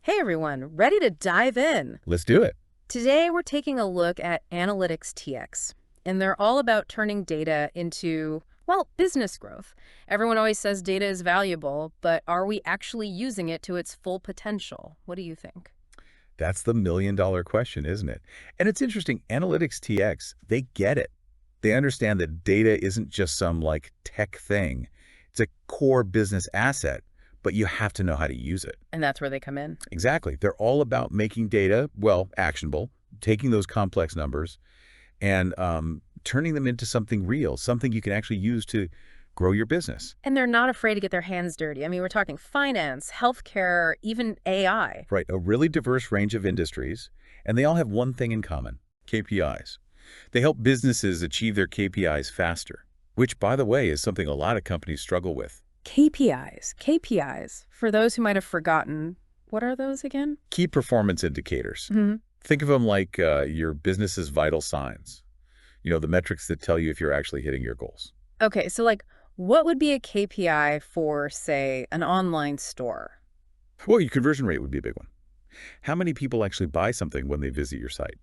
Hey everyone, ready to dive in? Let's do it. Today we're taking a look at Analytics TX, and they're all about turning data into, well, business growth. Everyone always says data is valuable, but are we actually using it to its full potential? What do you think? That's the million-dollar question, isn't it? And it's interesting, Analytics TX, they get it. They understand that data isn't just some like tech thing. It's a core business asset, but you have to know how to use it. And that's where they come in. Exactly. They're all about making data, well, actionable, taking those complex numbers and turning them into something real, something you can actually use to grow your business. And they're not afraid to get their hands dirty. I mean, we're talking finance, healthcare, even AI. Right, a really diverse range of industries, and they all have one thing in common, KPIs. They help businesses achieve their KPIs faster, which, by the way, is something a lot of companies struggle with. KPIs. For those who might have forgotten, what are those again? Key performance indicators. Hmm. Think of them like your business's vital signs. You know, the metrics that tell you if you're actually hitting your goals. Okay, so like, what would be a KPI for, say, an online store? Well, your conversion rate would be a big one. How many people actually buy something when they visit your site?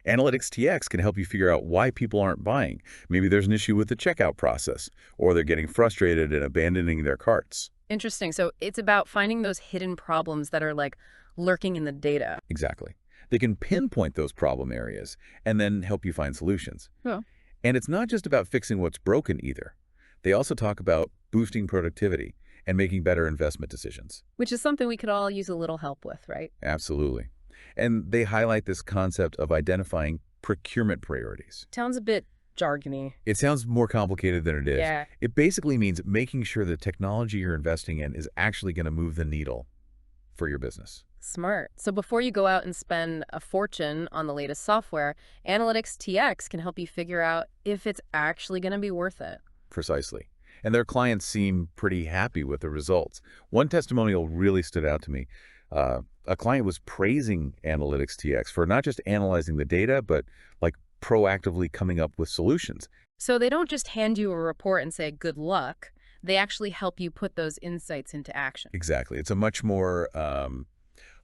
Analytics TX can help you figure out why people aren't buying. Maybe there's an issue with the checkout process, or they're getting frustrated and abandoning their carts. Interesting. So it's about finding those hidden problems that are like lurking in the data. Exactly. They can pinpoint those problem areas and then help you find solutions. Yeah. And it's not just about fixing what's broken either. They also talk about boosting productivity and making better investment decisions. Which is something we could all use a little help with, right? Absolutely. And they highlight this concept of identifying procurement priorities. Sounds a bit jargony. It sounds more complicated than it is. Yeah. It basically means making sure the technology you're investing in is actually going to move the needle for your business. Smart. So before you go out and spend a fortune on the latest software, Analytics TX can help you figure out if it's actually going to be worth it. Precisely. And their clients seem pretty happy with the results. One testimonial really stood out to me. A client was praising Analytics TX for not just analyzing the data, but like proactively coming up with solutions. So they don't just hand you a report and say, good luck. They actually help you put those insights into action. Exactly. It's a much more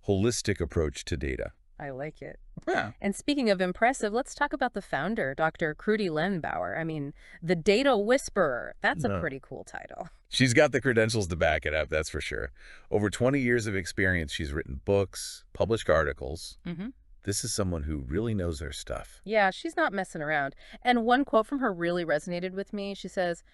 holistic approach to data. I like it. Yeah. And speaking of impressive, let's talk about the founder, Dr. Kruti Lenbauer. I mean, the data whisperer. That's a pretty cool title. She's got the credentials to back it up, that's for sure. Over 20 years of experience, she's written books, published articles. Mm-hmm. This is someone who really knows their stuff. Yeah, she's not messing around. And one quote from her really resonated with me. She says,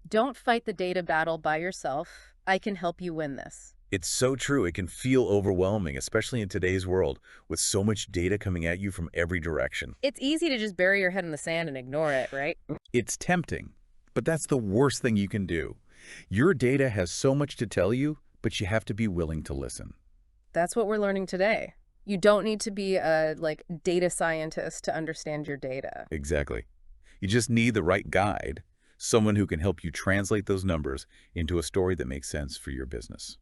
"Don't fight the data battle by yourself. I can help you win this." It's so true. It can feel overwhelming, especially in today's world, with so much data coming at you from every direction. It's easy to just bury your head in the sand and ignore it, right? It's tempting, but that's the worst thing you can do. Your data has so much to tell you, but you have to be willing to listen. That's what we're learning today. You don't need to be a data scientist to understand your data. Exactly. You just need the right guide, someone who can help you translate those numbers into a story that makes sense for your business.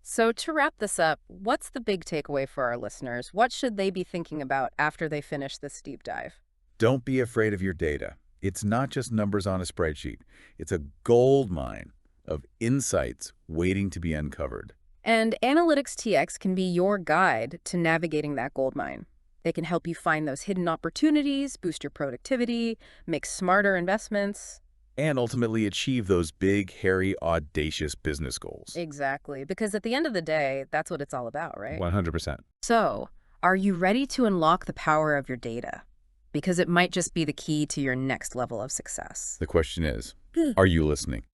So to wrap this up, what's the big takeaway for our listeners? What should they be thinking about after they finish this deep dive? Don't be afraid of your data. It's not just numbers on a spreadsheet. It's a gold mine of insights waiting to be uncovered. And Analytics TX can be your guide to navigating that gold mine. They can help you find those hidden opportunities, boost your productivity, make smarter investments. And ultimately achieve those big, hairy, audacious business goals. Exactly, because at the end of the day, that's what it's all about, right? 100%. So, are you ready to unlock the power of your data? Because it might just be the key to your next level of success. The question is, are you listening?